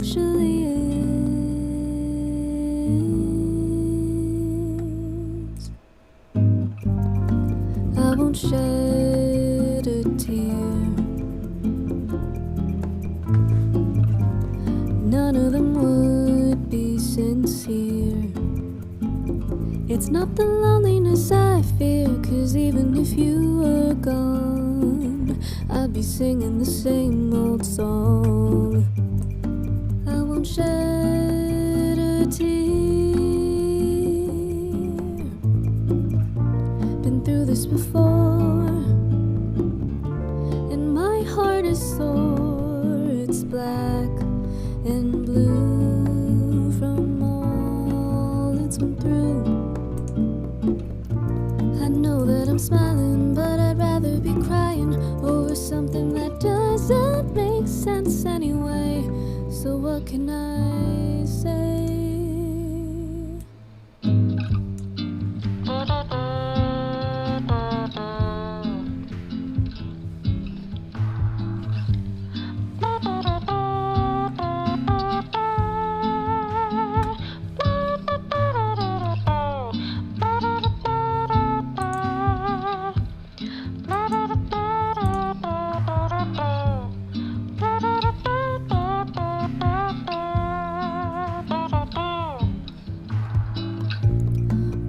Usually is. I won't shed a tear. None of them would be sincere. It's not the loneliness I fear, 'cause even if you were gone, I'd be singing the same old song. I won't shed a tear. Been through this before, and my heart is sore. It's black and blue from all it's been through. I know that I'm smiling, but I'd rather be crying over something that doesn't make sense anyway. So what can I say?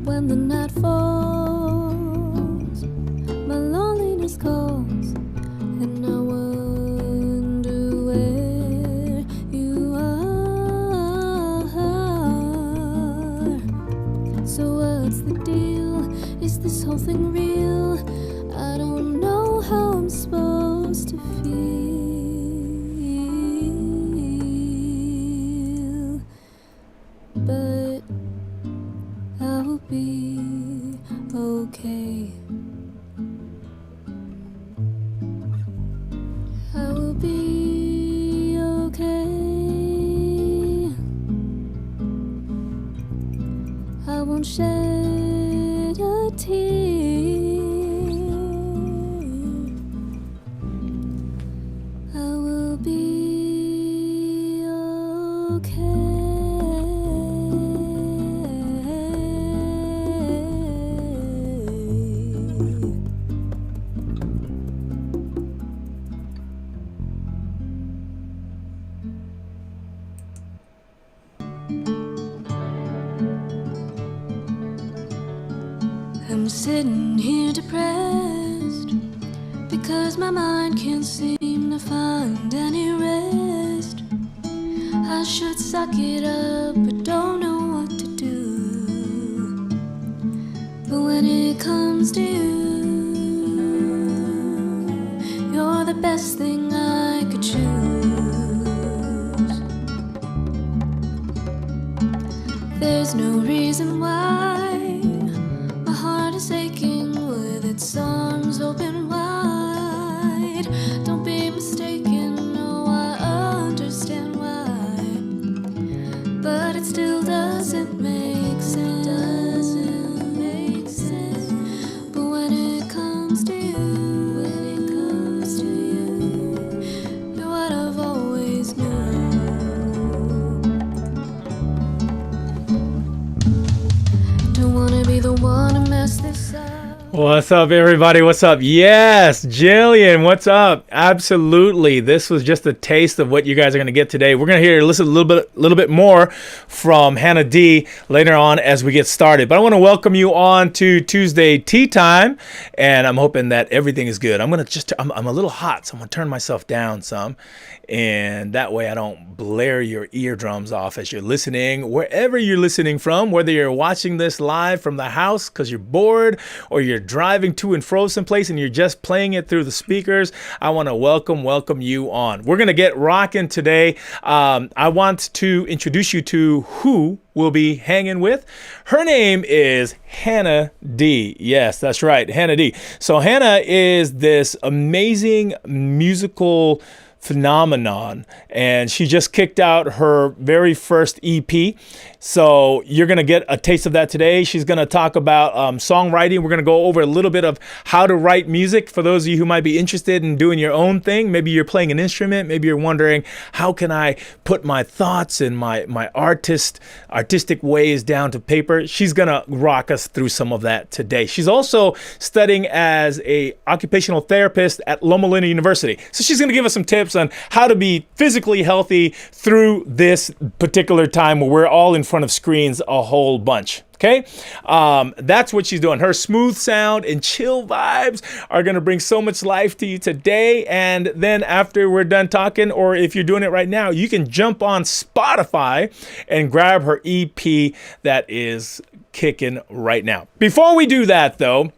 When the night falls, my loneliness calls, and I wonder where you are. So what's the deal? Is this whole thing real? I don't know how I'm supposed to feel, but I will be okay. I will be okay. I won't shed a tear. I will be okay. I'm sitting here depressed because my mind can't seem to find any rest. I should suck it up, but don't know what to do. But when it comes to you, you're the best thing I could choose. There's no reason why my heart is aching with its arms open wide. Don't be mistaken, no, I understand why, but it still doesn't make sense. What's up, everybody? What's up? Yes, Jillian, what's up? Absolutely. This was just a taste of what you guys are going to get today. We're going to listen a little bit more from Hannah D later on as we get started. But I want to welcome you on to Tuesday Tea Time, and I'm hoping that everything is good. I'm a little hot, so I'm going to turn myself down some, and that way I don't blare your eardrums off as you're listening, wherever you're listening from, whether you're watching this live from the house because you're bored or you're driving to and fro someplace and you're just playing it through the speakers. I want to welcome you on. We're going to get rocking today. I want to introduce you to who we'll be hanging with. Her name is Hannah D. Yes, that's right, Hannah D. So Hannah is this amazing musical phenomenon, and she just kicked out her very first EP. So you're going to get a taste of that today. She's going to talk about songwriting. We're going to go over a little bit of how to write music for those of you who might be interested in doing your own thing. Maybe you're playing an instrument. Maybe you're wondering, how can I put my thoughts and my artistic ways down to paper? She's going to rock us through some of that today. She's also studying as a occupational therapist at Loma Linda University. So she's going to give us some tips on how to be physically healthy through this particular time where we're all in front of screens a whole bunch. Okay, that's what she's doing. Her smooth sound and chill vibes are going to bring so much life to you today. And then after we're done talking, or if you're doing it right now, you can jump on Spotify and grab her EP that is kicking right now. Before we do that, though,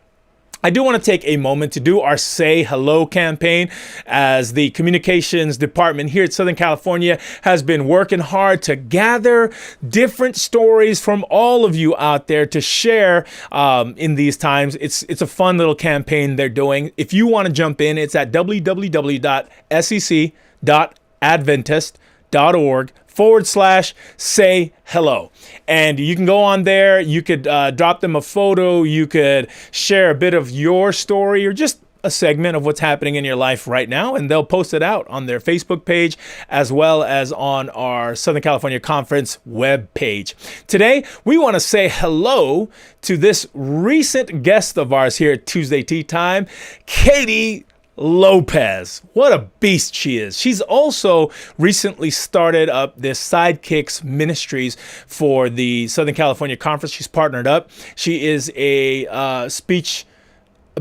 I do want to take a moment to do our Say Hello campaign, as the communications department here at Southern California has been working hard to gather different stories from all of you out there to share in these times. It's a fun little campaign they're doing. If you want to jump in, it's at www.sec.adventist.org/say hello. And you can go on there. You could drop them a photo. You could share a bit of your story or just a segment of what's happening in your life right now, and they'll post it out on their Facebook page as well as on our Southern California Conference web page. Today, we want to say hello to this recent guest of ours here at Tuesday Tea Time, Katie Lopez. What a beast she is. She's also recently started up this Sidekicks Ministries for the Southern California Conference. She's partnered up. She is a speech,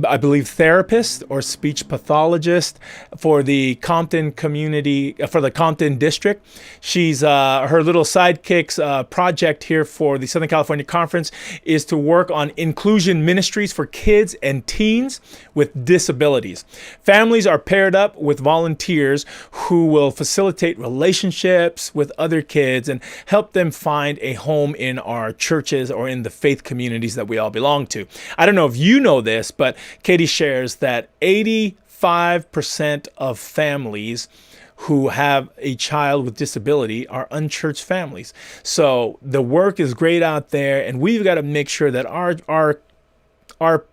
I believe, therapist or speech pathologist for the Compton community, for the Compton district. She's her little Sidekicks project here for the Southern California Conference is to work on inclusion ministries for kids and teens with disabilities. Families are paired up with volunteers who will facilitate relationships with other kids and help them find a home in our churches or in the faith communities that we all belong to. I don't know if you know this, but Katie shares that 85% of families who have a child with disability are unchurched families. So the work is great out there, and we've got to make sure that our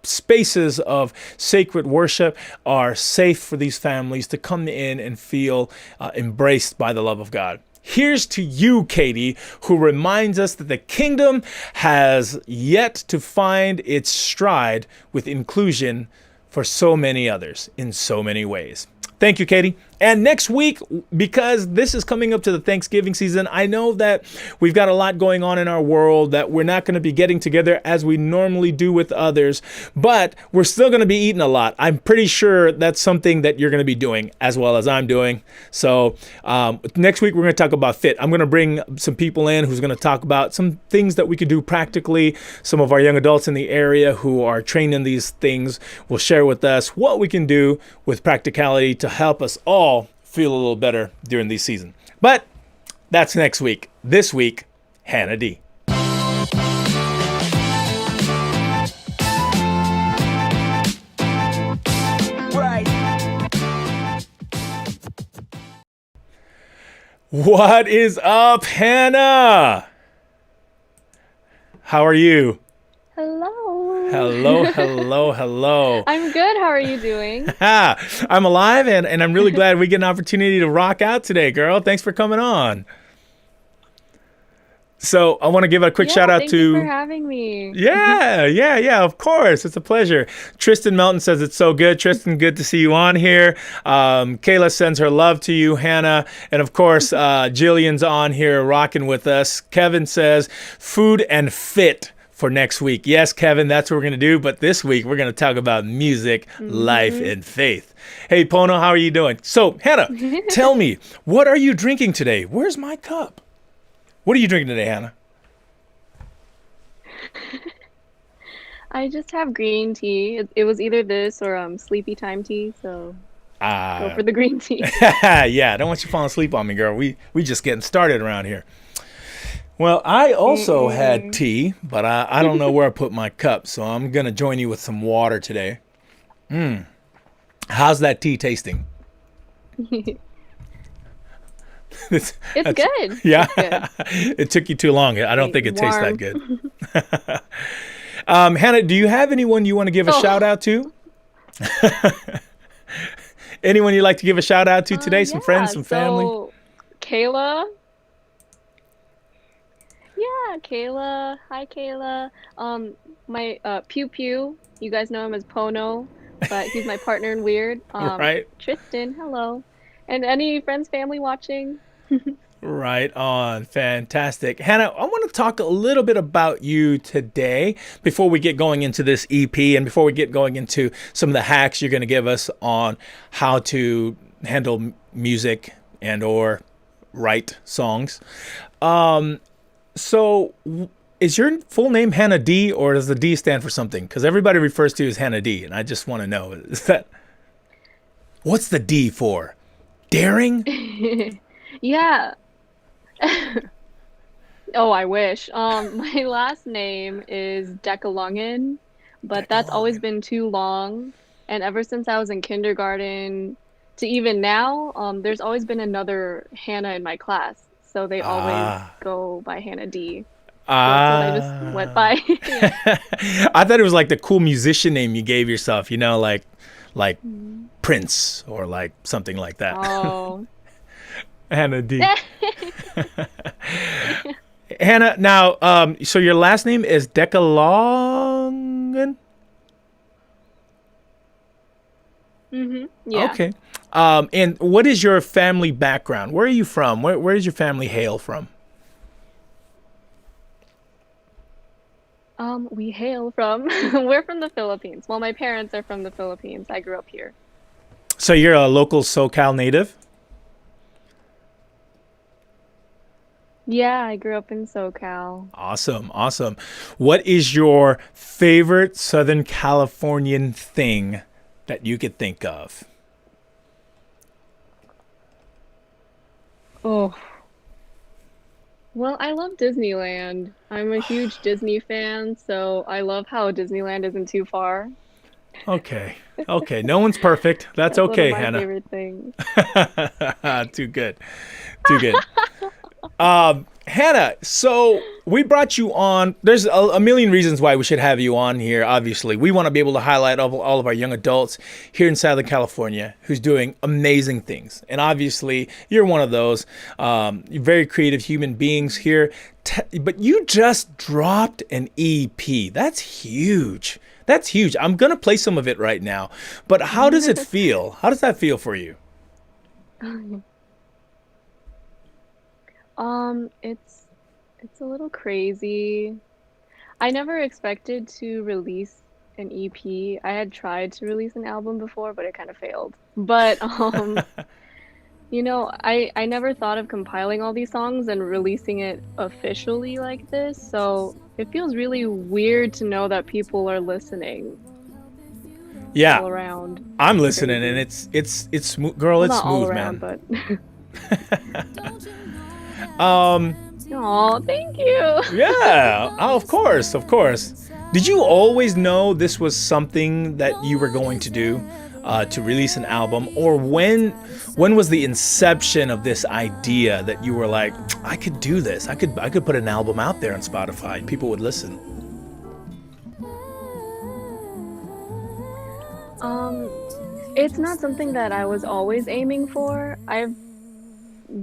spaces of sacred worship are safe for these families to come in and feel embraced by the love of God. Here's to you, Katie, who reminds us that the kingdom has yet to find its stride with inclusion for so many others in so many ways. Thank you, Katie. And next week, because this is coming up to the Thanksgiving season, I know that we've got a lot going on in our world that we're not going to be getting together as we normally do with others, but we're still going to be eating a lot. I'm pretty sure that's something that you're going to be doing as well as I'm doing. So next week, we're going to talk about fit. I'm going to bring some people in who's going to talk about some things that we could do practically. Some of our young adults in the area who are trained in these things will share with us what we can do with practicality to help us all feel a little better during these seasons. But that's next week. This week, Hannah D. What is up, Hannah? How are you? Hello. Hello. I'm good. How are you doing? I'm alive, and I'm really glad we get an opportunity to rock out today, girl. Thanks for coming on. So I want to give a quick Yeah, shout out thank you for to. having me. Yeah, of course. It's a pleasure. Tristan Melton says it's so good. Tristan, good to see you on here. Kayla sends her love to you, Hannah. And of course, Jillian's on here rocking with us. Kevin says food and fit for next week. Yes, Kevin, that's what we're going to do. But this week, we're going to talk about music, life, and faith. Hey, Pono, how are you doing? So, Hannah, tell me, what are you drinking today? Where's my cup? What are you drinking today, Hannah? I just have green tea. It was either this or sleepy time tea, so go for the green tea. Yeah, I don't want you falling asleep on me, girl. We just getting started around here. Well, I also had tea, but I don't know where I put my cup, so I'm going to join you with some water today. How's that tea tasting? It's good. Yeah, It's good. it took you too long. I don't think it tastes that Warm. good. Hannah, do you have anyone you want to give a shout out to? Anyone you'd like to give a shout out to today? Some friends, some family? So Kayla. Yeah, Kayla. Hi, Kayla. My Pew Pew. You guys know him as Pono, but he's my partner in Weird. Right. Tristan, hello. And any friends, family watching? Right on. Fantastic. Hannah, I want to talk a little bit about you today before we get going into this EP and before we get going into some of the hacks you're going to give us on how to handle music and or write songs. So is your full name Hannah D, or does the D stand for something? Because everybody refers to you as Hannah D, and I just want to know, what's the D for? Daring? Yeah. Oh, I wish. My last name is Decalungin, but that's always been too long. And ever since I was in kindergarten to even now, there's always been another Hannah in my class. So they always go by Hannah D. So that's what I just went by. Yeah. I thought it was like the cool musician name you gave yourself, like Prince or like something like that. Oh. Hannah D. Hannah, now, so your last name is Decalongan? Yeah. Okay. And what is your family background? Where are you from? Where does your family hail from? We hail from, we're from the Philippines. Well, my parents are from the Philippines. I grew up here. So you're a local SoCal native? Yeah, I grew up in SoCal. Awesome. What is your favorite Southern Californian thing that you could think of? Oh, well, I love Disneyland. I'm a huge Disney fan, so I love how Disneyland isn't too far. Okay. No one's perfect. That's okay, One of my Hannah. favorite things. Too good. Hannah, so we brought you on. There's a million reasons why we should have you on here, obviously. We want to be able to highlight all of our young adults here in Southern California who's doing amazing things. And obviously, you're one of those very creative human beings here. But you just dropped an EP. That's huge. I'm going to play some of it right now. But how does it feel? How does that feel for you? It's a little crazy. I never expected to release an EP. I had tried to release an album before, but it kind of failed. But I never thought of compiling all these songs and releasing it officially like this. So it feels really weird to know that people are listening. Yeah, all around. I'm listening, and it's smooth, girl. Well, it's not smooth, all around, man. But oh, thank you. Yeah, of course. Did you always know this was something that you were going to do, to release an album, or when was the inception of this idea that you were like, I could do this? I could put an album out there on Spotify. People would listen. It's not something that I was always aiming for. I've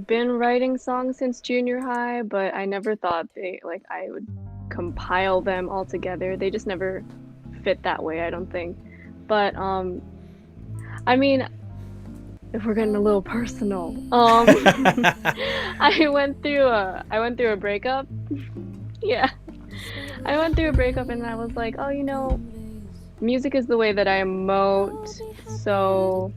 been writing songs since junior high, but I never thought I would compile them all together. They just never fit that way, I don't think. But I mean, if we're getting a little personal, I went through a breakup. Yeah. I went through a breakup and I was like, oh, music is the way that I emote, so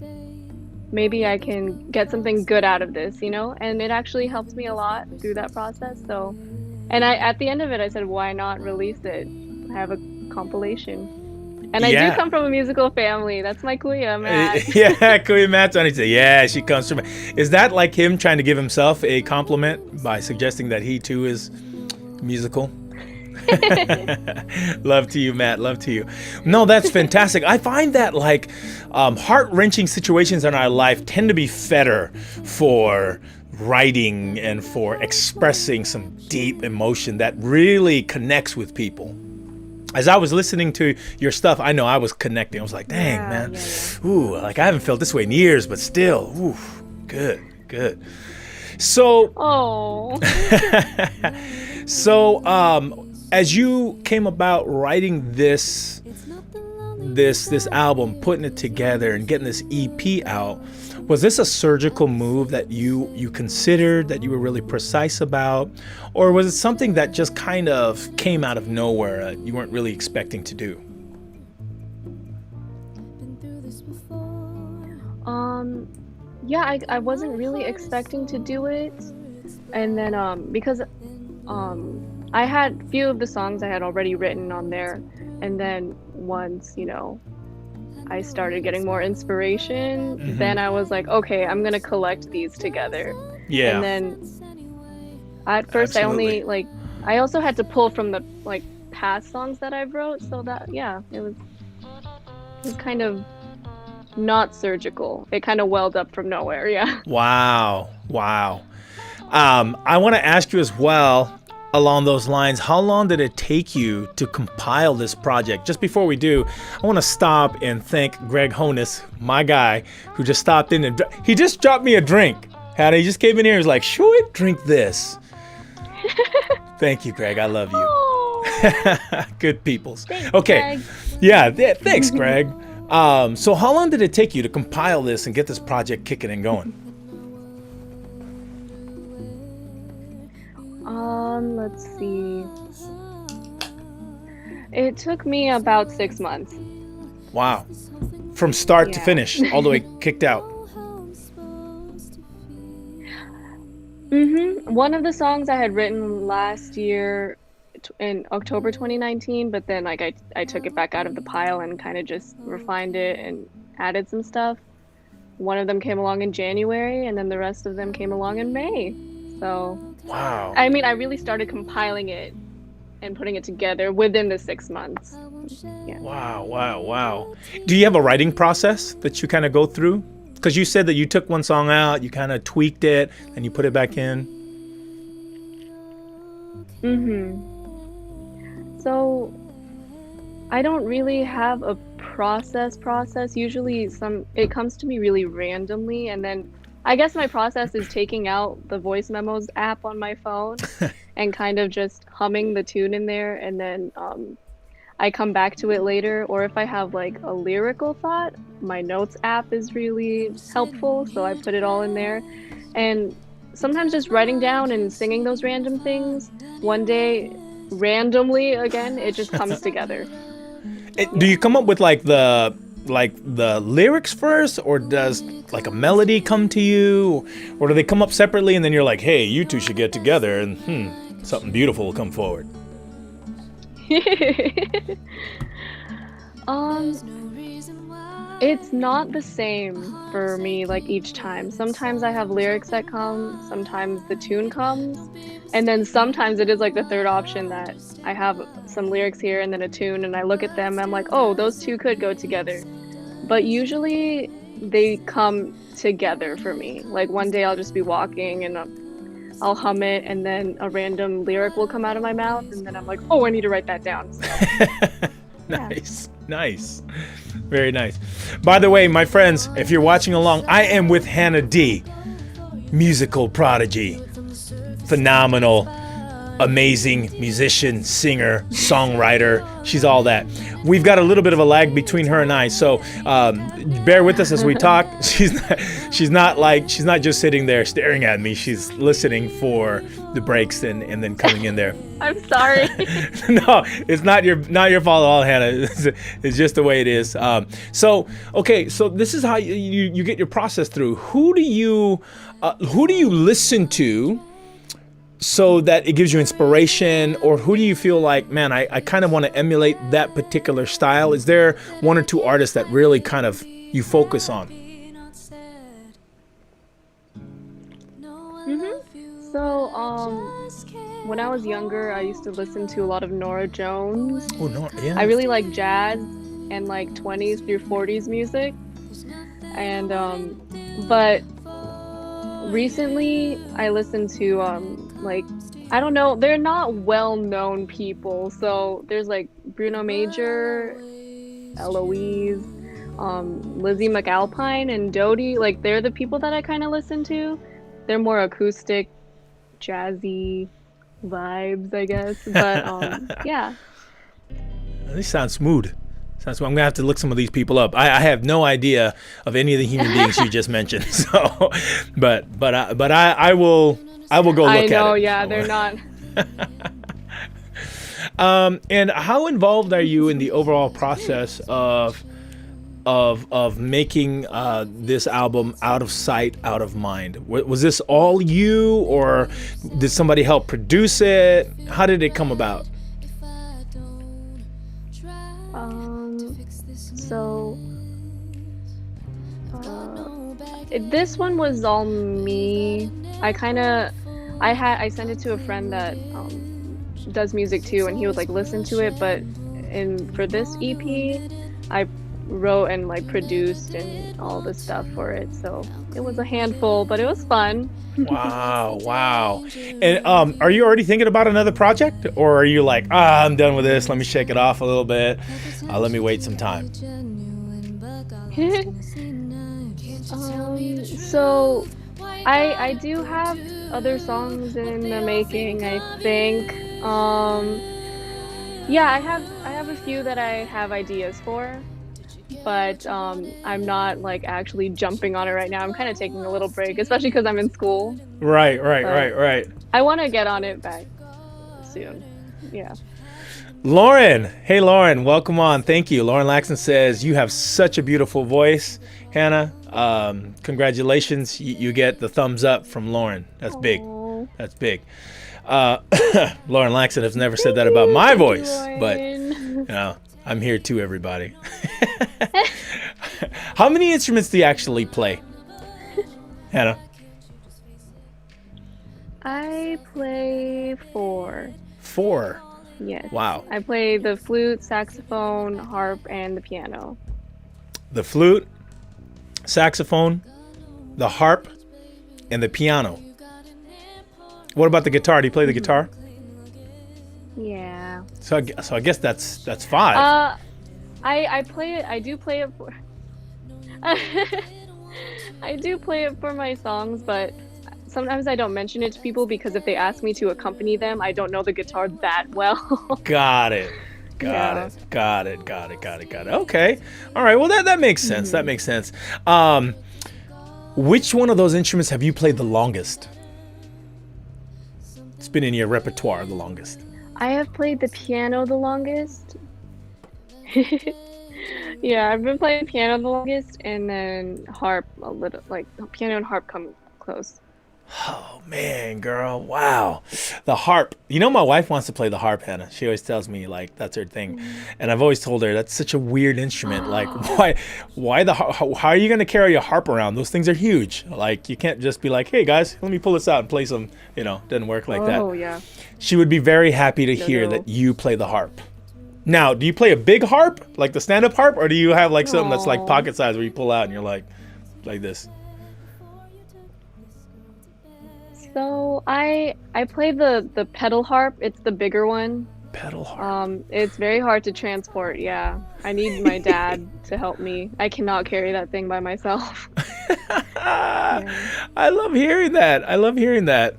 maybe I can get something good out of this, And it actually helped me a lot through that process. So, and at the end of it, I said, why not release it? I have a compilation. And I do come from a musical family. That's my kuya, Matt. Yeah, kuya Matt's on it. Yeah, she comes from. Is that like him trying to give himself a compliment by suggesting that he too is musical? Love to you, Matt. Love to you. No, that's fantastic. I find that like heart-wrenching situations in our life tend to be better for writing and for expressing some deep emotion that really connects with people. As I was listening to your stuff, I know I was connecting. I was like, dang, man. Yeah. Ooh, like I haven't felt this way in years, but still, ooh, good. So, as you came about writing this album, putting it together and getting this EP out, was this a surgical move that you considered, that you were really precise about, or was it something that just kind of came out of nowhere, you weren't really expecting to do? Yeah, I wasn't really expecting to do it, and then because I had a few of the songs I had already written on there, and then once, I started getting more inspiration, then I was like, okay, I'm gonna collect these together. Yeah. And then at first Absolutely. I also had to pull from the past songs that I've wrote, so that it was kind of not surgical. It kind of welled up from nowhere. Yeah. Wow. I want to ask you as well, along those lines, how long did it take you to compile this project? Just before we do, I want to stop and thank Greg Honus, my guy, who just stopped in and he just dropped me a drink. He just came in here and was like, "Should drink this?" Thank you, Greg. I love you. Good peoples. Thanks, Okay. Greg. Yeah. Thanks, Greg. So how long did it take you to compile this and get this project kicking and going? Let's see. It took me about 6 months. Wow. From start to finish, all the way kicked out. One of the songs I had written last year in October 2019, but then I took it back out of the pile and kind of just refined it and added some stuff. One of them came along in January, and then the rest of them came along in May. So, wow. I mean, I really started compiling it and putting it together within the 6 months. Yeah. Wow. Do you have a writing process that you kind of go through? Because you said that you took one song out, you kind of tweaked it, and you put it back in. So, I don't really have a process. Usually it comes to me really randomly, and then I guess my process is taking out the voice memos app on my phone and kind of just humming the tune in there, and then I come back to it later. Or if I have a lyrical thought, my notes app is really helpful, so I put it all in there. And sometimes just writing down and singing those random things, one day randomly again it just comes together. Do you come up with the lyrics first, or does a melody come to you, or do they come up separately and then you're like, hey, you two should get together and something beautiful will come forward? It's not the same for me each time. Sometimes I have lyrics that come, sometimes the tune comes, and then sometimes it is the third option that I have some lyrics here and then a tune, and I look at them and I'm like, oh, those two could go together. But usually they come together for me. One day I'll just be walking and I'll hum it, and then a random lyric will come out of my mouth, and then I'm like, oh, I need to write that down. So, Nice. Very nice. By the way, my friends, if you're watching along, I am with Hannah D, musical prodigy, phenomenal, amazing musician, singer, songwriter. She's all that. We've got a little bit of a lag between her and I, so bear with us as we talk. She's not just sitting there staring at me. She's listening for the breaks and then coming in there. I'm sorry. No, it's not your fault at all, Hannah. It's just the way it is. So this is how you get your process through. Who do you listen to so that it gives you inspiration, or who do you feel like, man, I kind of want to emulate that particular style? Is there one or two artists that really kind of you focus on? So, when I was younger, I used to listen to a lot of Nora Jones. Oh, no, yeah. I really like jazz and like 20s through 40s music. And, but recently I listened to, I don't know, they're not well-known people. So there's like Bruno Major, Eloise, Lizzie McAlpine, and Dodie. Like, they're the people that I kind of listen to. They're more acoustic, jazzy vibes, I guess. But yeah. This sounds smooth. I'm gonna have to look some of these people up. I have no idea of any of the human beings you just mentioned. So, but I will go look at it. I know, yeah, they're not. And how involved are you in the overall process of making this album Out of Sight, Out of Mind? Was this all you, or did somebody help produce it? How did it come about? This one was all me. I sent it to a friend that does music too, and he would like listen to it. But for this EP, I wrote and like produced and all the stuff for it. So it was a handful, but it was fun. Wow. And are you already thinking about another project, or are you like, I'm done with this, let me shake it off a little bit, let me wait some time? So I do have other songs in the making, I think. Yeah, I have a few that I have ideas for, but I'm not like actually jumping on it right now. I'm kind of taking a little break, especially because I'm in school. Right. I want to get on it back soon. Yeah. Lauren. Hey, Lauren, welcome on. Thank you. Lauren Laxton says, you have such a beautiful voice, Hannah. Congratulations. You get the thumbs up from Lauren. That's big. That's big. Lauren Laxton has never said that about my voice, but I'm here too, everybody. How many instruments do you actually play, Hannah? I play 4. 4? Yes. Wow. I play the flute, saxophone, harp, and the piano. The flute, saxophone, the harp, and the piano. What about the guitar? Do you play the guitar? Yeah. So I guess that's 5. I play it. I do play it for. I do play it for my songs, but sometimes I don't mention it to people because if they ask me to accompany them, I don't know the guitar that well. Got it. Got it. Okay. All right. Well, that makes sense. That makes sense. Which one of those instruments have you played the longest? It's been in your repertoire the longest. I have played the piano the longest. Yeah, I've been playing piano the longest, and then harp a little. Like piano and harp come close. Oh man, girl, wow. The harp. You know, my wife wants to play the harp, Hannah. She always tells me like that's her thing. And I've always told her that's such a weird instrument. Like why how are you going to carry a harp around? Those things are huge. Like you can't just be like, "Hey guys, let me pull this out and play some," doesn't work like that. Oh, yeah. She would be very happy to hear that you play the harp. Now, do you play a big harp, like the stand-up harp, or do you have like something that's like pocket size where you pull out and you're like this? So I play the pedal harp. It's the bigger one. Pedal harp. It's very hard to transport. Yeah, I need my dad to help me. I cannot carry that thing by myself. Yeah. I love hearing that. I love hearing that.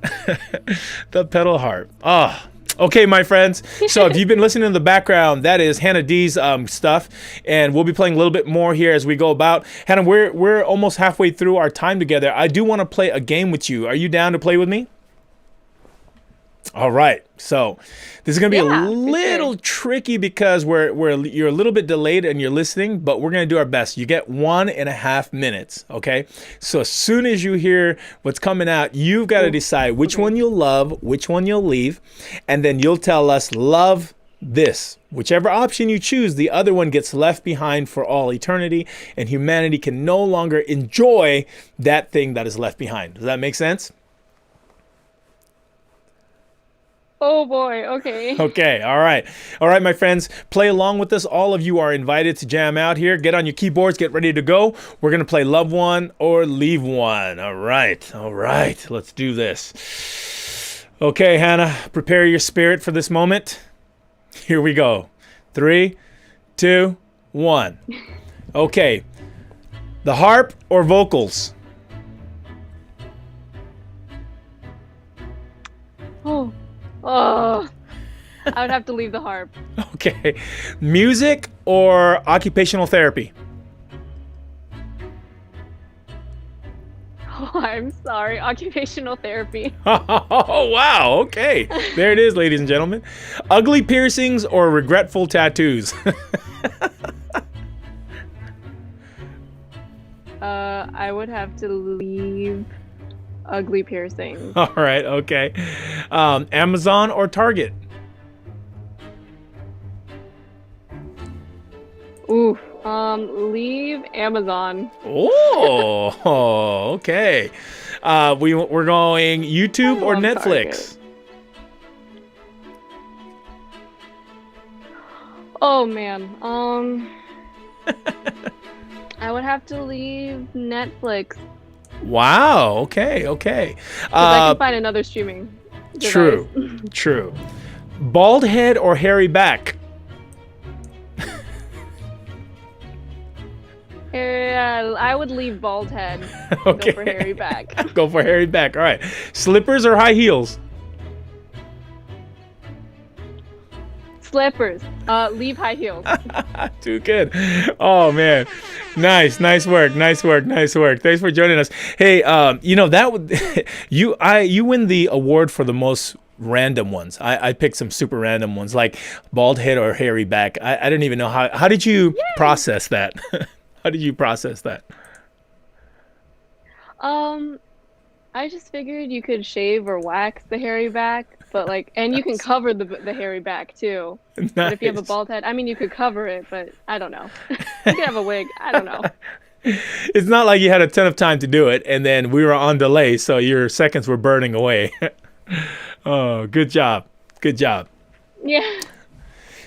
The pedal harp. Oh, okay, my friends. So if you've been listening in the background, that is Hannah D's stuff, and we'll be playing a little bit more here as we go about. Hannah, we're almost halfway through our time together. I do want to play a game with you. Are you down to play with me? All right. So this is going to be a Yeah, for little sure. tricky because you're a little bit delayed and you're listening, but we're going to do our best. You get 1.5 minutes. Okay. So as soon as you hear what's coming out, you've got to Ooh, decide which okay. one you'll love, which one you'll leave, and then you'll tell us love this. Whichever option you choose, the other one gets left behind for all eternity, and humanity can no longer enjoy that thing that is left behind. Does that make sense? Oh boy, okay. Okay, all right. All right, my friends, play along with us. All of you are invited to jam out here. Get on your keyboards, get ready to go. We're going to play Love One or Leave One. All right. Let's do this. Okay, Hannah, prepare your spirit for this moment. Here we go. 3, 2, 1. Okay, the harp or vocals? Oh, oh, I would have to leave the harp. Okay, music or occupational therapy? Oh, I'm sorry. Occupational therapy. Oh, wow. Okay. There it is, ladies and gentlemen. Ugly piercings or regretful tattoos? I would have to leave ugly piercings. All right. Okay. Amazon or Target? Ooh, leave Amazon. Oh, okay. We're going YouTube I or love Netflix? Target. Oh man, I would have to leave Netflix Wow. Okay. Okay. because I can find another streaming True. device. True. Bald head or hairy back? Yeah, I would leave bald head. Okay. Go for hairy back. Go for hairy back. All right. Slippers or high heels? Slippers. Leave high heels. Too good. Oh man, nice work. Thanks for joining us. Hey, that would you win the award for the most random ones. I picked some super random ones like bald head or hairy back. I didn't even know how did you process that? How did you process that? I just figured you could shave or wax the hairy back, but and you can cover the hairy back too. But if you have a Nice. bald head, I mean, you could cover it, but I don't know. You could have a wig. I don't know. It's not like you had a ton of time to do it, and then we were on delay, so your seconds were burning away. Oh, good job. Yeah.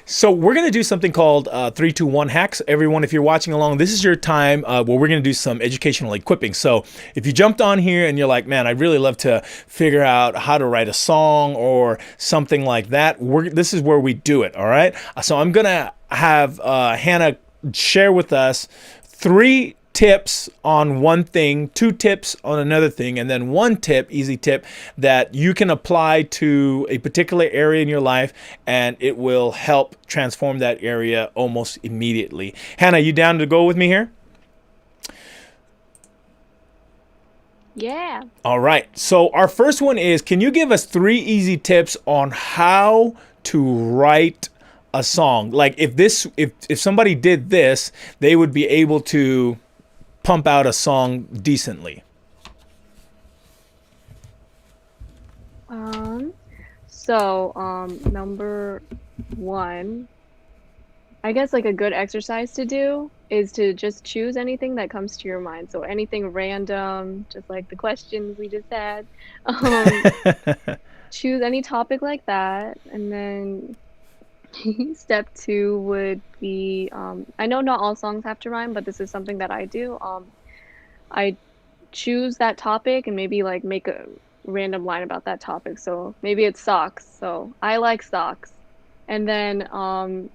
So we're going to do something called 3-2-1 hacks. Everyone, if you're watching along, this is your time where we're going to do some educational equipping. So if you jumped on here and you're like, man, I'd really love to figure out how to write a song or something like that, this is where we do it, all right? So I'm going to have Hannah share with us 3 tips on one thing, 2 tips on another thing, and then 1 tip, easy tip, that you can apply to a particular area in your life, and it will help transform that area almost immediately. Hannah, you down to go with me here? Yeah. All right. So our first one is, can you give us 3 easy tips on how to write a song? Like if somebody did this, they would be able to pump out a song decently. Number 1, I guess a good exercise to do is to just choose anything that comes to your mind. So anything random, just like the questions we just had. Um, choose any topic like that, and then step 2 would be, I know not all songs have to rhyme, but this is something that I do. I choose that topic and maybe make a random line about that topic. So maybe it's socks. So I like socks. And then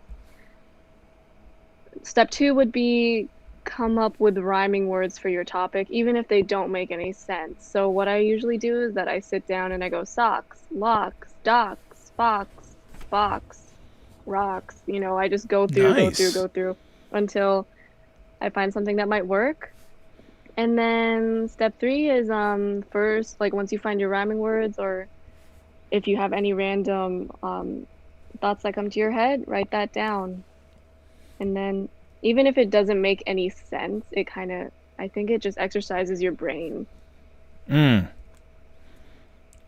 step 2 would be come up with rhyming words for your topic, even if they don't make any sense. So what I usually do is that I sit down and I go socks, locks, docks, fox, box, rocks. I just go through, go through, Nice. go through until I find something that might work. And then step three is first, like once you find your rhyming words, or if you have any random thoughts that come to your head, write that down. And then even if it doesn't make any sense, I think it just exercises your brain. Mm,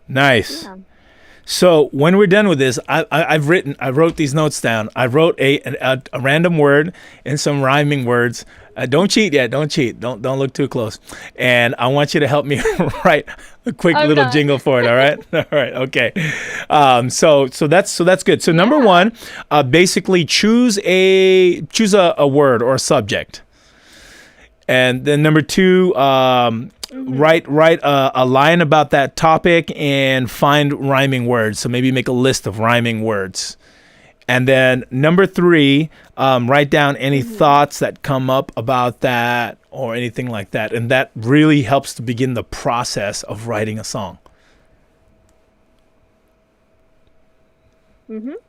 nice. Yeah. So when we're done with this, I wrote these notes down. I wrote a random word and some rhyming words. Don't cheat yet. Don't cheat. Don't look too close. And I want you to help me write a quick I'm little not. jingle for it. All right. All right. Okay. So that's good. So number Yeah. one, basically choose a word or a subject. And then number two, write a line about that topic and find rhyming words. So maybe make a list of rhyming words. And then number three, write down any thoughts that come up about that or anything like that. And that really helps to begin the process of writing a song.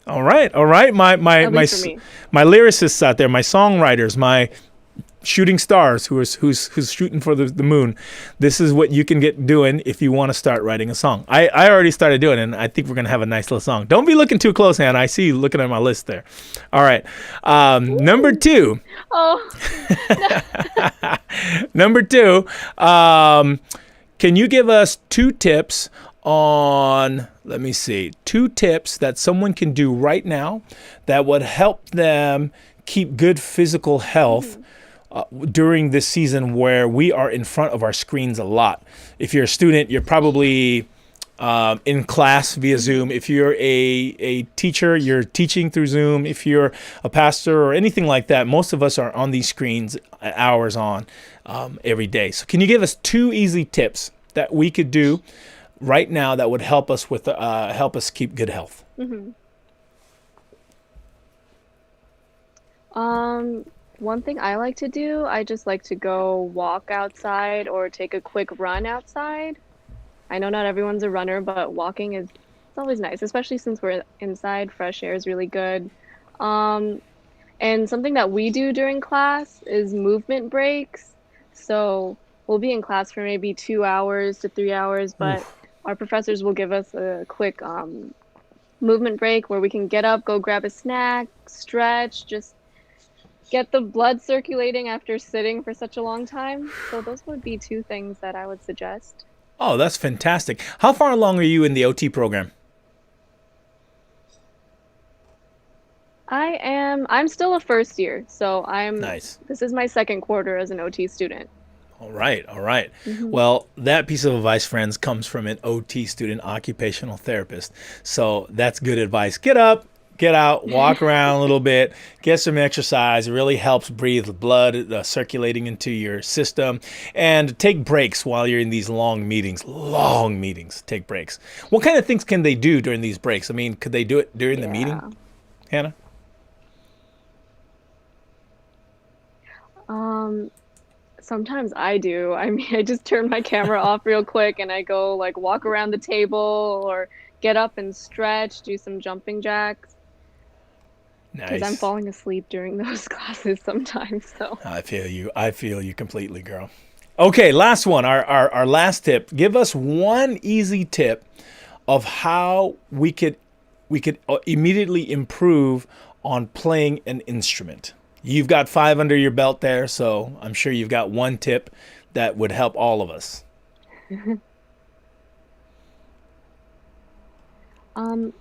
All right, all right. At least for me. My lyricists out there, my songwriters, my shooting stars who's shooting for the moon. This is what you can get doing if you want to start writing a song. I already started doing it, and I think we're gonna have a nice little song. Don't be looking too close, Hannah. I see you looking at my list there. All right. Number two. Oh, Number two. Can you give us two tips on, let me see, two tips that someone can do right now that would help them keep good physical health during this season where we are in front of our screens a lot? If you're a student, you're probably in class via Zoom. If you're a teacher, you're teaching through Zoom. If you're a pastor or anything like that, most of us are on these screens hours on every day. So can you give us two easy tips that we could do right now that would help us keep good health? one thing I like to do, I just like to go walk outside or take a quick run outside. I know not everyone's a runner, but walking is it's always nice, especially since we're inside. Fresh air is really good. Um, and something that we do during class is movement breaks. So we'll be in class for maybe 2 hours to 3 hours, but our professors will give us a quick movement break where we can get up, go grab a snack, stretch, just get the blood circulating after sitting for such a long time. So those would be two things that I would suggest. Oh, that's fantastic. How far along are you in the OT program? I'm still a first year, so Nice. this is my second quarter as an OT student. All right, all right. Well, that piece of advice, friends, comes from an OT student, occupational therapist. So that's good advice. Get up, get out, walk around a little bit, get some exercise. It really helps breathe blood circulating into your system. And take breaks while you're in these long meetings. Long meetings, take breaks. What kind of things can they do during these breaks? I mean, could they do it during the Yeah. meeting, Hannah? Um, Sometimes I do. I mean, I just turn my camera off real quick and I go like walk around the table or get up and stretch, do some jumping jacks because I'm Nice. falling asleep during those classes sometimes. So, I feel you. I feel you completely, girl. Okay, last one. Our last tip. Give us one easy tip of how we could immediately improve on playing an instrument. You've got 5 under your belt there, so I'm sure you've got one tip that would help all of us. um,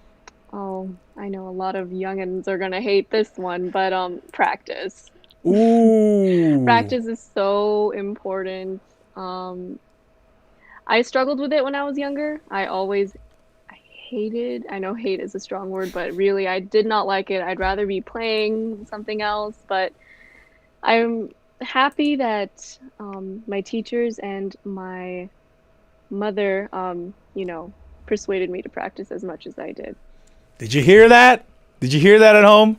oh, I know a lot of youngins are gonna hate this one, but practice. Ooh. Practice is so important. Um, I struggled with it when I was younger. I hated, I know hate is a strong word, but really I did not like it. I'd rather be playing something else, but I'm happy that my teachers and my mother, persuaded me to practice as much as I did. Did you hear that? Did you hear that at home?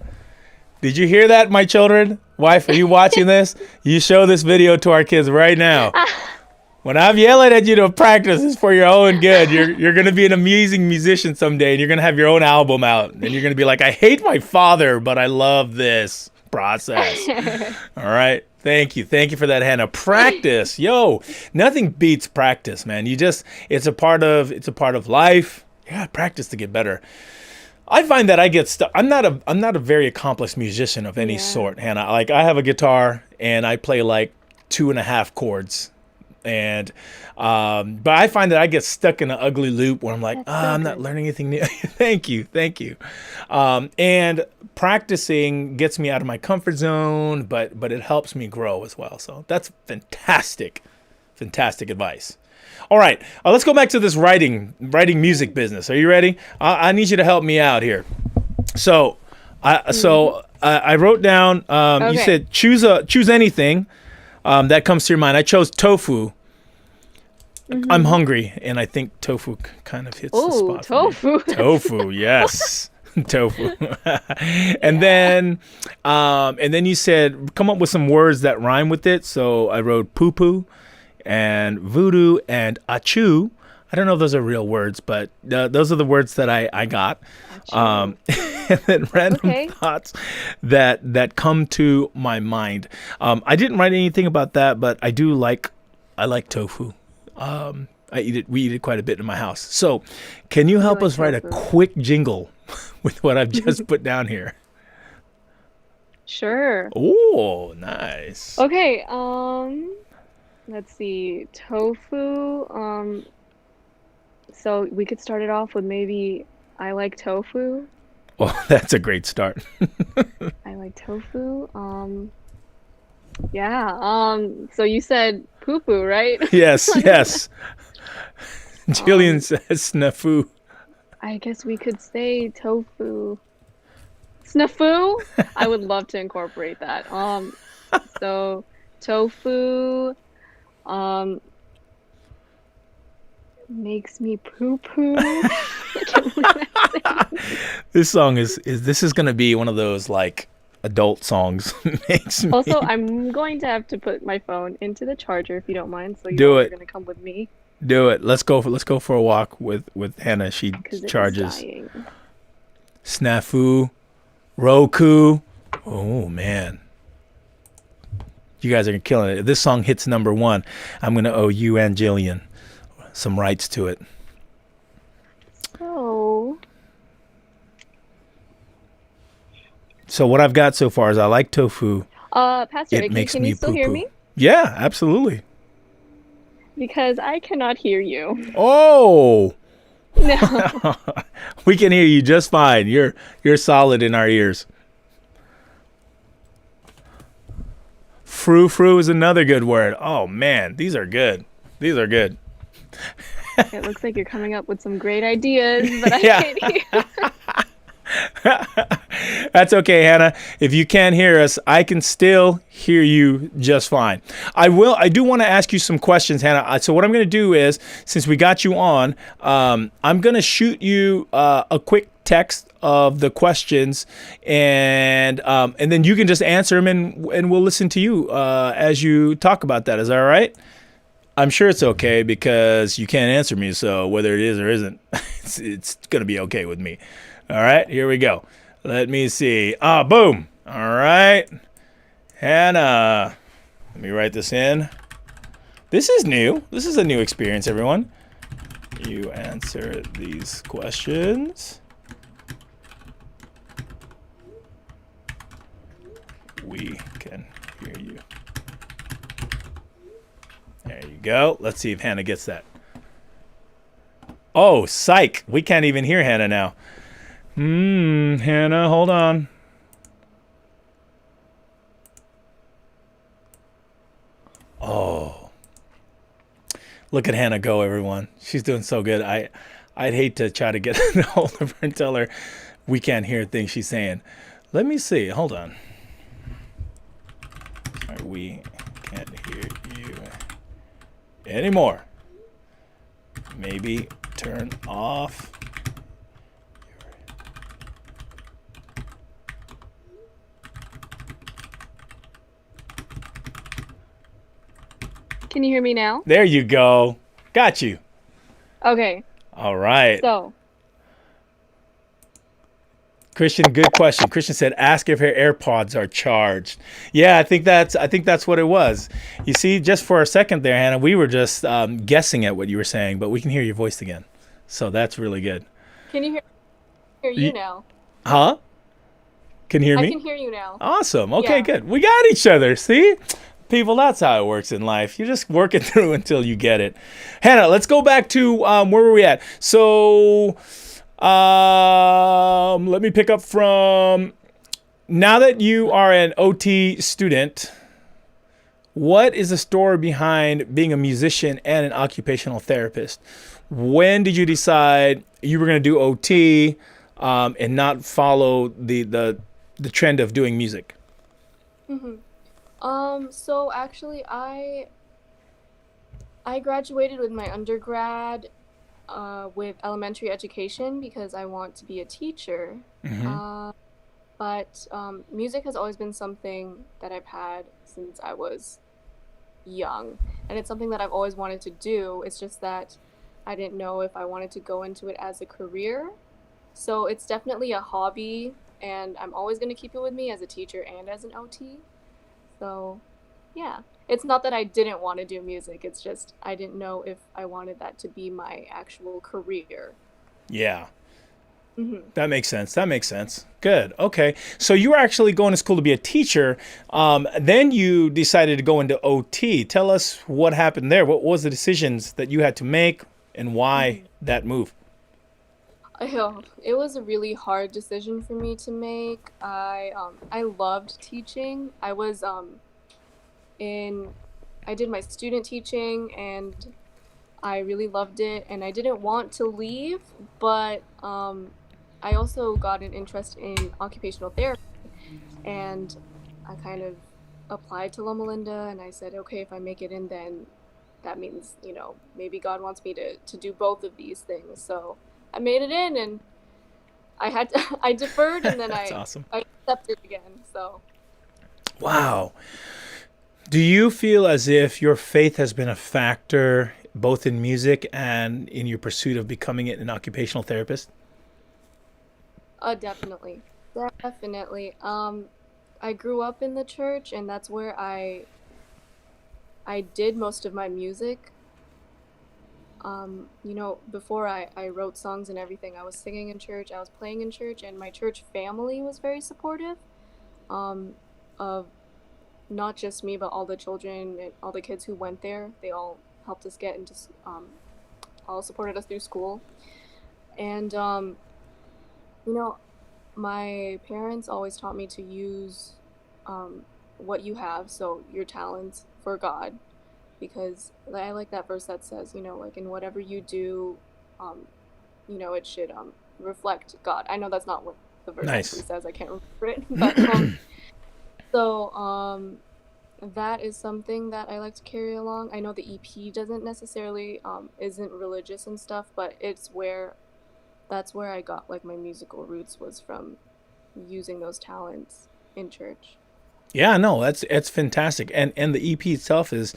Did you hear that, my children? Wife, are you watching this? You show this video to our kids right now. When I'm yelling at you to practice, it's for your own good. You're going to be an amazing musician someday, and you're going to have your own album out. And you're going to be like, I hate my father, but I love this process. All right. Thank you. Thank you for that, Hannah. Practice. Yo, nothing beats practice, man. It's a part of life. You got to practice to get better. I find that I get stuck. I'm not a very accomplished musician of any sort, Hannah. Like, I have a guitar and I play like 2.5 chords. And but I find that I get stuck in an ugly loop where I'm like, I'm not learning anything new. Thank you. And practicing gets me out of my comfort zone, but it helps me grow as well. So that's fantastic advice. All right, let's go back to this writing music business. Are you ready? I need you to help me out here. So I wrote down. Okay. You said choose anything that comes to your mind. I chose tofu. Mm-hmm. I'm hungry, and I think tofu kind of hits the spot. Tofu. Tofu, yes. Tofu. And then you said come up with some words that rhyme with it. So I wrote poo-poo and voodoo and achu. I don't know if those are real words, but those are the words that I got. And then random thoughts that come to my mind. I didn't write anything about that, but I like tofu. We eat it quite a bit in my house. So can you help us write a quick jingle with what I've just put down here? Sure. Oh, nice. Okay, let's see. Tofu. So we could start it off with maybe I like tofu. Oh, that's a great start. I like tofu. So you said poo-poo, right? Yes. Jillian says snafu. I guess we could say tofu. Snafu? I would love to incorporate that. So tofu makes me poo-poo. This song is gonna be one of those like adult songs. Also, I'm going to have to put my phone into the charger if you don't mind. So you're going to come with me. Do it. Let's go for a walk with Hannah. She charges. Snafu, Roku. Oh man, you guys are killing it. If this song hits number 1, I'm gonna owe you and Jillian some rights to it. So what I've got so far is I like tofu. Pastor Vicky, can you still hear me? Yeah, absolutely. Because I cannot hear you. Oh. No. We can hear you just fine. You're solid in our ears. Frou is another good word. Oh man, these are good. It looks like you're coming up with some great ideas, but I can't hear. That's okay, Hannah. If you can't hear us, I can still hear you just fine. I do want to ask you some questions, Hannah. So what I'm going to do is, since we got you on, I'm going to shoot you a quick text of the questions, and then you can just answer them, and we'll listen to you as you talk about that. Is that all right? I'm sure it's okay because you can't answer me. So whether it is or isn't, it's going to be okay with me. All right, here we go. Let me see. Boom. All right. Hannah, let me write this in. This is new. This is a new experience, everyone. You answer these questions. We can hear you. There you go. Let's see if Hannah gets that. Oh, psych. We can't even hear Hannah now. Hannah, hold on. Oh. Look at Hannah go, everyone. She's doing so good. I'd hate to try to get a hold of her and tell her we can't hear things she's saying. Let me see. Hold on. Sorry, we can't hear you anymore. Maybe turn off. Can you hear me now? There you go. Got you. Okay. All right. So, Christian, good question. Christian said, "Ask if her AirPods are charged." Yeah, I think that's what it was. You see, just for a second there, Hannah, we were just guessing at what you were saying, but we can hear your voice again, so that's really good. can you hear you now? Huh? Can you hear I me? can hear you now. Awesome. Okay, Yeah. good. We got each other. See, people, that's how it works in life. You just work it through until you get it. Hannah, let's go back to where were we at? So. Let me pick up from now that you are an OT student. What is the story behind being a musician and an occupational therapist? When did you decide you were going to do OT and not follow the trend of doing music? So actually, I graduated with my undergrad with elementary education because I want to be a teacher. But music has always been something that I've had since I was young, and it's something that I've always wanted to do. It's just that I didn't know if I wanted to go into it as a career. So it's definitely a hobby, and I'm always going to keep it with me as a teacher and as an OT. So, yeah. It's not that I didn't want to do music, it's just I didn't know if I wanted that to be my actual career. Yeah. That makes sense. That makes sense. Good. Okay. So you were actually going to school to be a teacher. Then you decided to go into OT. Tell us what happened there. What was the decisions that you had to make and why that move? It was a really hard decision for me to make. I loved teaching. I did my student teaching and I really loved it, and I didn't want to leave, but I also got an interest in occupational therapy, and I kind of applied to Loma Linda, and I said, okay, if I make it in, then that means, maybe God wants me to do both of these things. So I made it in, and I deferred, and then That's awesome. I accepted again. So Wow. Do you feel as if your faith has been a factor both in music and in your pursuit of becoming an occupational therapist? definitely, definitely. I grew up in the church, and that's where I did most of my music. Before I wrote songs and everything, I was singing in church, I was playing in church, and my church family was very supportive of not just me, but all the children and all the kids who went there. They all helped us get into, all supported us through school. And, my parents always taught me to use what you have, so your talents, for God. Because I like that verse that says, like in whatever you do, it should reflect God. I know that's not what the verse actually says. I can't remember it, but so that is something that I like to carry along. I know the EP doesn't necessarily isn't religious and stuff, but that's where I got like my musical roots, was from using those talents in church. Yeah, no, it's fantastic, and the EP itself is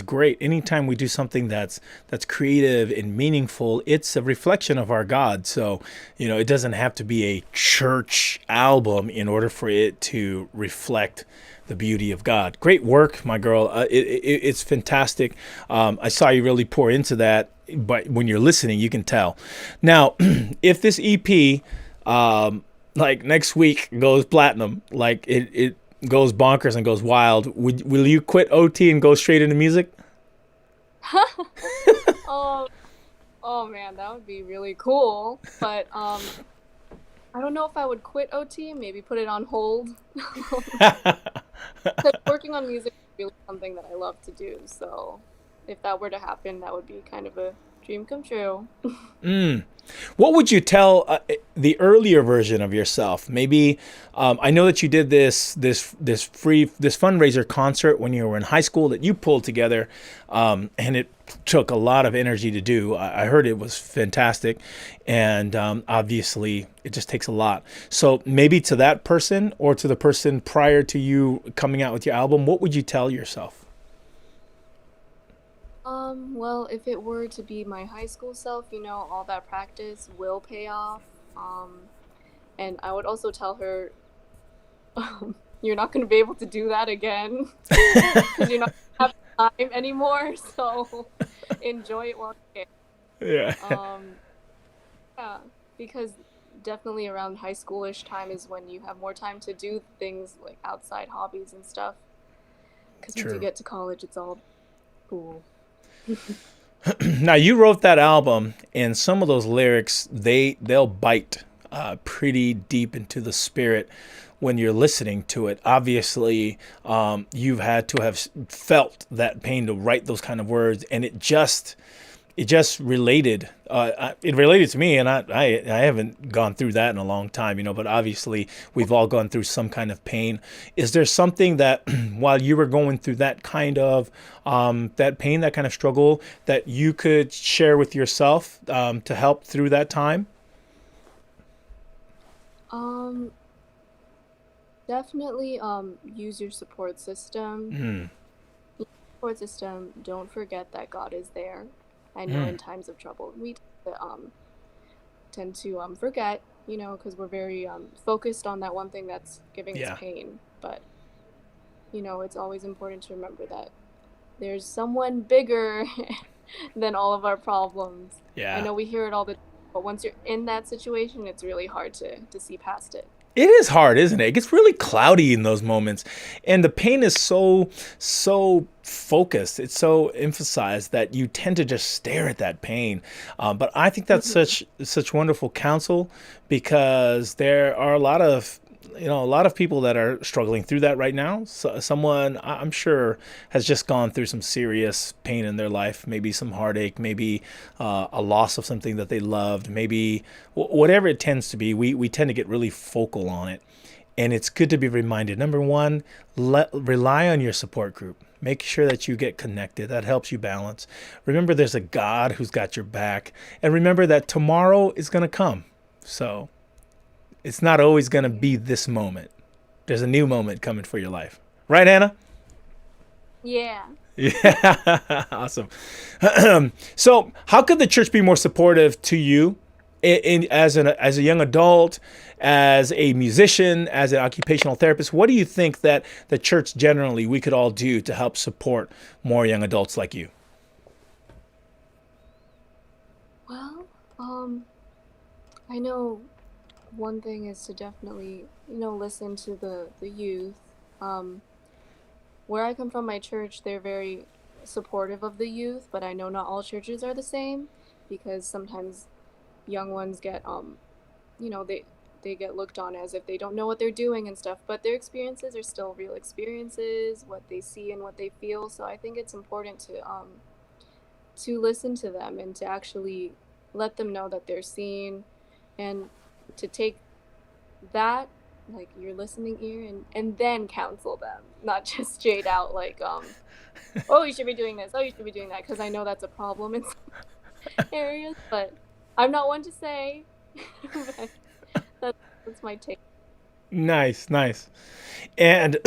great. Anytime we do something that's creative and meaningful, it's a reflection of our God. So, it doesn't have to be a church album in order for it to reflect the beauty of God. Great work, my girl. It's fantastic. I saw you really pour into that, but when you're listening, you can tell. Now, if this EP, like next week, goes platinum, like it goes bonkers and goes wild, will you quit OT and go straight into music? Oh, oh man, that would be really cool. But I don't know if I would quit OT. Maybe put it on hold. Because working on music is really something that I love to do. So if that were to happen, that would be kind of a dream come true. What would you tell the earlier version of yourself? Maybe I know that you did this fundraiser concert when you were in high school that you pulled together, and it took a lot of energy to do. I heard it was fantastic, and obviously it just takes a lot. So maybe to that person or to the person prior to you coming out with your album, what would you tell yourself? Well, if it were to be my high school self, all that practice will pay off. And I would also tell her, you're not going to be able to do that again because you're not gonna have time anymore. So enjoy it while you Yeah. can. Yeah, because definitely around high schoolish time is when you have more time to do things like outside hobbies and stuff. Because once you True. get to college, it's all cool. Now you wrote that album, and some of those lyrics they'll bite pretty deep into the spirit when you're listening to it. Obviously, you've had to have felt that pain to write those kind of words, and it just related. It related to me, and I haven't gone through that in a long time, But obviously, we've all gone through some kind of pain. Is there something that, while you were going through that pain, that kind of struggle, that you could share with yourself to help through that time? Um, Definitely use your support system. Mm, Support system, don't forget that God is there. I know mm, in times of trouble, we tend to forget, because we're very focused on that one thing that's giving us yeah, pain. But, it's always important to remember that there's someone bigger than all of our problems. I yeah. know we hear it all the time, but once you're in that situation, it's really hard to see past it. It is hard, isn't it? It gets really cloudy in those moments. And the pain is so focused. It's so emphasized that you tend to just stare at that pain. But I think that's Hmm. such wonderful counsel, because there are a lot of people that are struggling through that right now. So someone I'm sure has just gone through some serious pain in their life, maybe some heartache, maybe a loss of something that they loved, maybe whatever it tends to be. We tend to get really focal on it. And it's good to be reminded. Number one, rely on your support group. Make sure that you get connected. That helps you balance. Remember, there's a God who's got your back. And remember that tomorrow is going to come. So it's not always going to be this moment. There's a new moment coming for your life. Right, Anna? Yeah. Yeah, awesome. So, how could the church be more supportive to you as a young adult, as a musician, as an occupational therapist? What do you think that the church generally we could all do to help support more young adults like you? Well, I know one thing is to definitely, listen to the youth. Um, where I come from, my church, they're very supportive of the youth, but I know not all churches are the same because sometimes young ones get they get looked on as if they don't know what they're doing and stuff, but their experiences are still real experiences, what they see and what they feel. So I think it's important to listen to them and to actually let them know that they're seen, and to take that like your listening ear and then counsel them, not just straight out like oh, you should be doing this, oh, you should be doing that, because I know that's a problem in some areas, but I'm not one to say. But that's my take. Nice, nice. And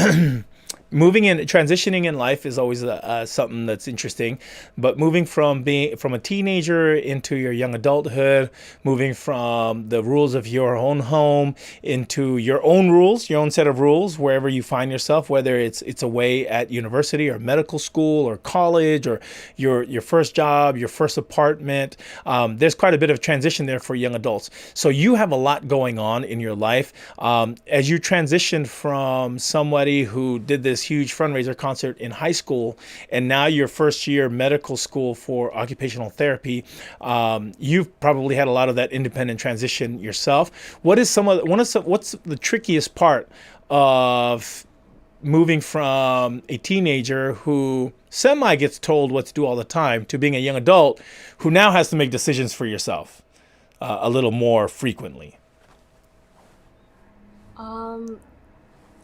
transitioning in life is always something that's interesting. But moving from a teenager into your young adulthood, moving from the rules of your own home into your own rules, your own set of rules, wherever you find yourself, whether it's away at university or medical school or college or your first job, your first apartment. There's quite a bit of transition there for young adults. So you have a lot going on in your life. As you transitioned from somebody who did this huge fundraiser concert in high school, and now your first year medical school for occupational therapy, you've probably had a lot of that independent transition yourself. What's the trickiest part of moving from a teenager who semi gets told what to do all the time to being a young adult who now has to make decisions for yourself a little more frequently? um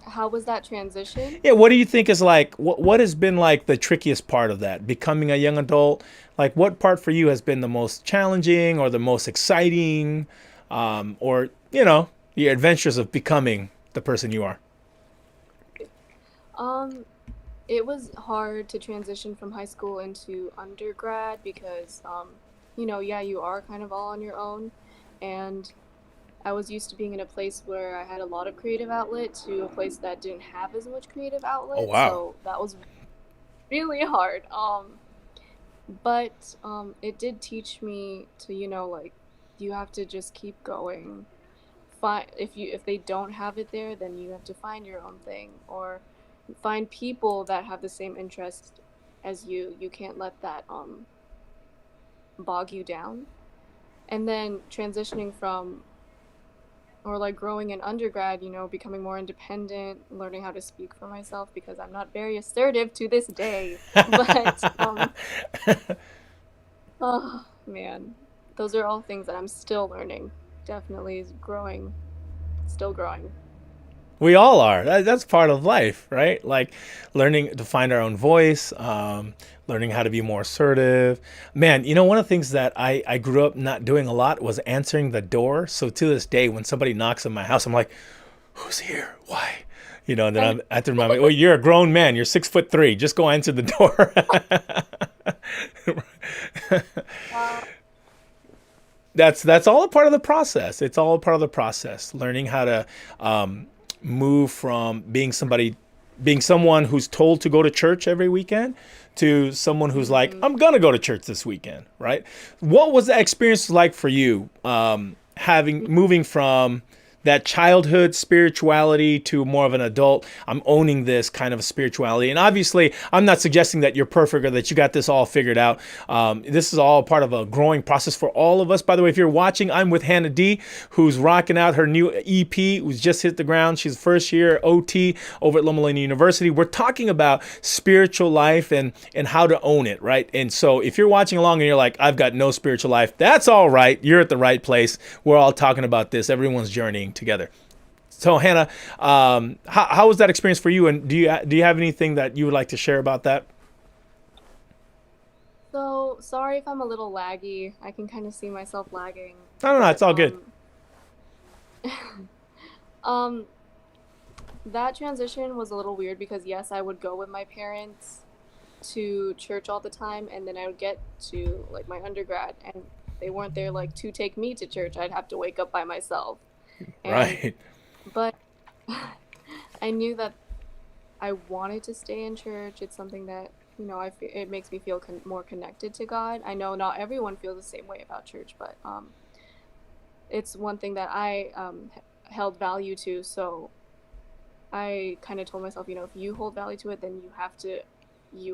how was that transition? Yeah, what do you think is like what has been like the trickiest part of that becoming a young adult? Like what part for you has been the most challenging or the most exciting, or your adventures of becoming the person you are? um It was hard to transition from high school into undergrad because, yeah, you are kind of all on your own. And I was used to being in a place where I had a lot of creative outlet to a place that didn't have as much creative Oh, outlet. wow. So that was really hard. But it did teach me to, like, you have to just keep going. If they don't have it there, then you have to find your own thing, or find people that have the same interest as you. You can't let that bog you down. And then transitioning from, or like growing in undergrad, becoming more independent, learning how to speak for myself because I'm not very assertive to this day. But oh man, those are all things that I'm still learning. Definitely is growing, still growing. We all are. That's part of life, right? Like learning to find our own voice, learning how to be more assertive. Man, one of the things that I grew up not doing a lot was answering the door. So to this day, when somebody knocks on my house, I'm like, who's here? Why? And then I have to remind me, well, you're a grown man. You're 6'3". Just go answer the door. Uh, That's all a part of the process. It's all a part of the process. Learning how to move from being someone who's told to go to church every weekend to someone who's like, mhm. I'm gonna go to church this weekend, right? What was that experience like for you, having moving from that childhood spirituality to more of an adult? I'm owning this kind of spirituality, and obviously, I'm not suggesting that you're perfect or that you got this all figured out. This is all part of a growing process for all of us. By the way, if you're watching, I'm with Hannah D, who's rocking out her new EP, who's just hit the ground. She's first year OT over at Loma Linda University. We're talking about spiritual life and how to own it, right? And so, if you're watching along and you're like, I've got no spiritual life, that's all right. You're at the right place. We're all talking about this. Everyone's journeying together. So Hannah, how was that experience for you? And do you have anything that you would like to share about that? So sorry if I'm a little laggy. I can kind of see myself lagging, No, no, no, it's but all good. um, that transition was a little weird because yes, I would go with my parents to church all the time, and then I would get to like my undergrad, and they weren't there like to take me to church. I'd have to wake up by myself, and Right. but I knew that I wanted to stay in church. It's something that, it makes me feel more connected to God. I know not everyone feels the same way about church, but it's one thing that I held value to. So I kind of told myself, if you hold value to it, then you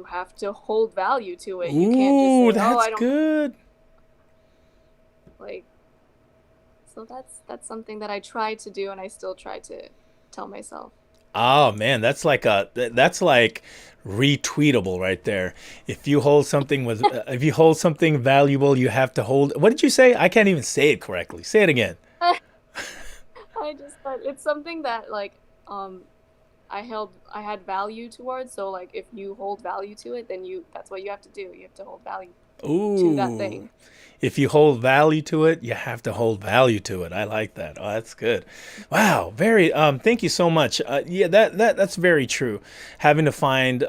have to hold value to it. You can't just Ooh, say, "Oh, that's I don't good. like." So that's something that I try to do, and I still try to tell myself. Oh man, that's like retweetable right there. If you hold something valuable, you have to hold. What did you say? I can't even say it correctly. Say it again. I just thought it's something that like um I had value towards. So like if you hold value to it, then that's what you have to do. You have to hold value to that Ooh. thing. If you hold value to it, you have to hold value to it. I like that. Oh, that's good. Wow, very. Thank you so much. Yeah, that's very true. Having to find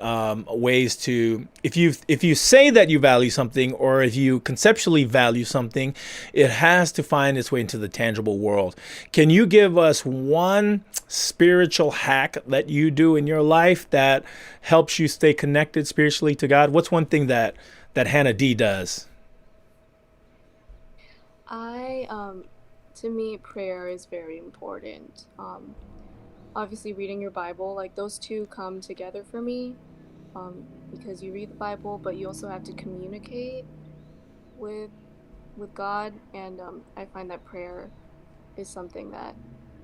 ways to, if you say that you value something, or if you conceptually value something, it has to find its way into the tangible world. Can you give us one spiritual hack that you do in your life that helps you stay connected spiritually to God? What's one thing that Hannah D does? I To me, prayer is very important. Obviously reading your Bible, like those two come together for me. Because you read the Bible, but you also have to communicate with God, and I find that prayer is something that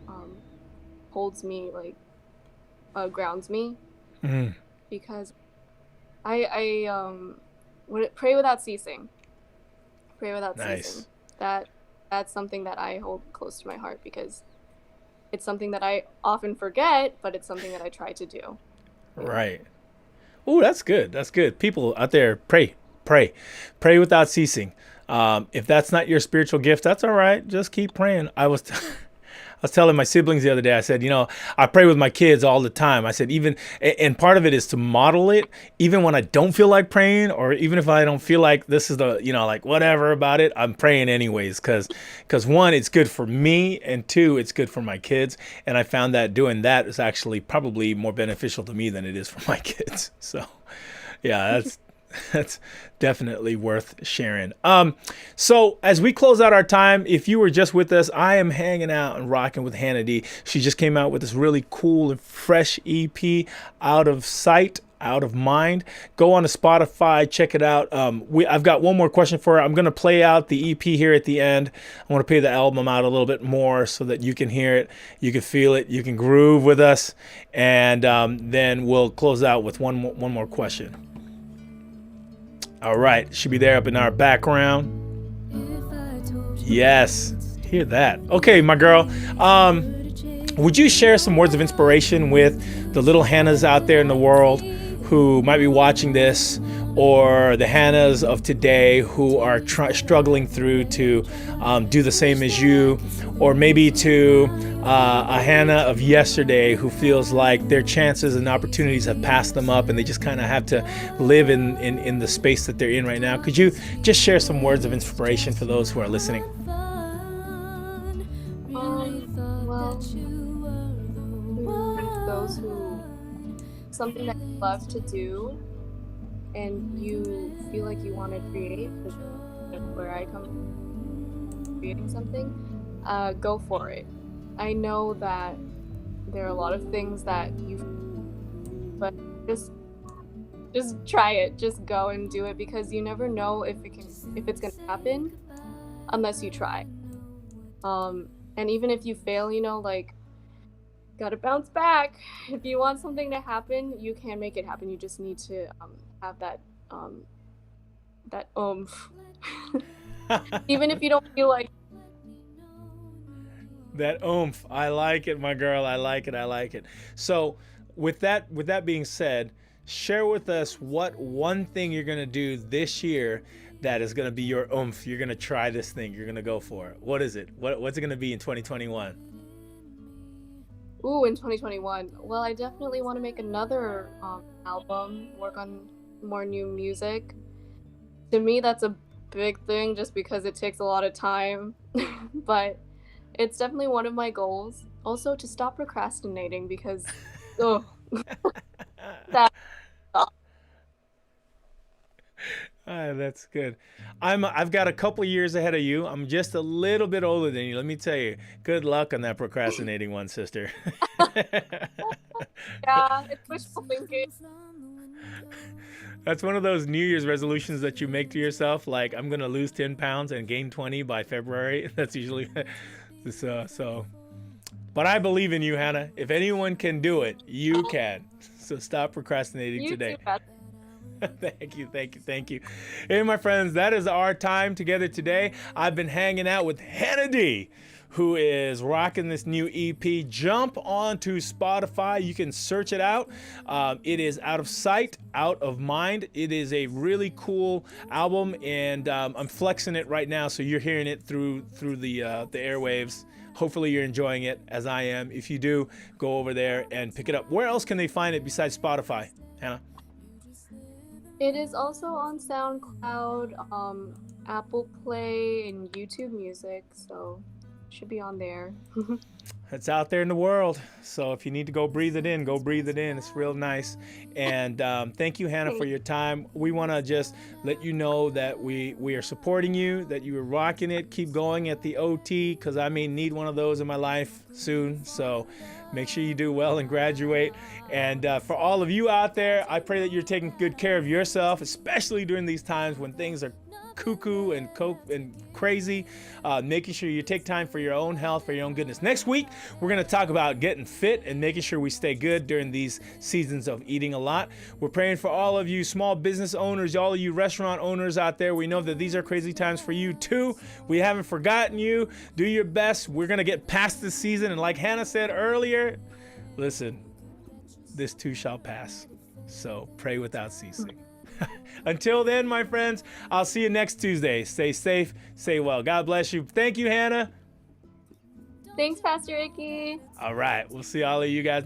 um holds me, like grounds me, Mm, because I would pray without ceasing. Pray without ceasing. nice. That that's something that I hold close to my heart because it's something that I often forget, but it's something that I try to do. Yeah. Right. Oh, that's good. That's good. People out there, pray, pray, pray without ceasing. If that's not your spiritual gift, that's all right. Just keep praying. was telling my siblings the other day, I said, I pray with my kids all the time. I said, and part of it is to model it, even when I don't feel like praying, or even if I don't feel like this is the, like whatever about it, I'm praying anyways. Cause one, it's good for me. And two, it's good for my kids. And I found that doing that is actually probably more beneficial to me than it is for my kids. So yeah, that's definitely worth sharing. So as we close out our time, if you were just with us, I am hanging out and rocking with Hannah D. She just came out with this really cool and fresh EP, Out of Sight, Out of Mind. Go on to Spotify, check it out. I've got one more question for her. I'm going to play out the EP here at the end. I want to play the album out a little bit more so that you can hear it, you can feel it, you can groove with us, and then we'll close out with one more question. All right, should be there up in our background. Yes, hear that. Okay, my girl. Would you share some words of inspiration with the little Hannahs out there in the world who might be watching this, or the Hannahs of today who are struggling through to do the same as you, or maybe to a Hannah of yesterday who feels like their chances and opportunities have passed them up and they just kind of have to live in the space that they're in right now? Could you just share some words of inspiration for those who are listening? Those who something that you love to do and you feel like you want to create, where I come from, creating something, go for it. I know that there are a lot of things that but just try it. Just go and do it, because you never know if it's gonna happen unless you try. And even if you fail, gotta bounce back. If you want something to happen, you can make it happen. You just need to have that oomph. Even if you don't feel like that oomph. I like it, my girl. I like it. So with that being said, share with us what one thing you're gonna do this year that is gonna be your oomph. You're gonna try this thing. You're gonna go for it. What is it? What's it gonna be in 2021? in 2021. Well, I definitely want to make another album, work on more new music. To me, that's a big thing just because it takes a lot of time, but it's definitely one of my goals. Also, to stop procrastinating, because that that's good. I've got a couple years ahead of you. I'm just a little bit older than you. Let me tell you, good luck on that procrastinating one, sister. Yeah, it's wishful thinking. That's one of those New Year's resolutions that you make to yourself, like I'm gonna lose 10 pounds and gain 20 by February. That's usually so. But I believe in you, Hannah. If anyone can do it, you can. So stop procrastinating You today. too, Beth. Thank you. Hey, my friends, that is our time together today. I've been hanging out with Hannah D, who is rocking this new EP. Jump onto Spotify. You can search it out. It is Out of Sight, Out of Mind. It is a really cool album, and I'm flexing it right now, so you're hearing it through the airwaves. Hopefully you're enjoying it as I am. If you do, go over there and pick it up. Where else can they find it besides Spotify, Hannah? It is also on SoundCloud, Apple Play, and YouTube Music, so it should be on there. It's out there in the world. So if you need to go breathe it in, go breathe it in. It's real nice. And thank you, Hannah, for your time. We want to just let you know that we are supporting you, that you are rocking it. Keep going at the OT, because I may need one of those in my life soon. So make sure you do well and graduate. And for all of you out there, I pray that you're taking good care of yourself, especially during these times when things are cuckoo and crazy, making sure you take time for your own health, for your own goodness. Next week, we're going to talk about getting fit and making sure we stay good during these seasons of eating a lot. We're praying for all of you small business owners, all of you restaurant owners out there. We know that these are crazy times for you too. We haven't forgotten you. Do your best. We're going to get past this season. And like Hannah said earlier, listen, this too shall pass. So pray without ceasing. Until then, my friends, I'll see you next Tuesday. Stay safe, stay well. God bless you. Thank you, Hannah. Thanks, Pastor Ricky. All right. We'll see all of you guys next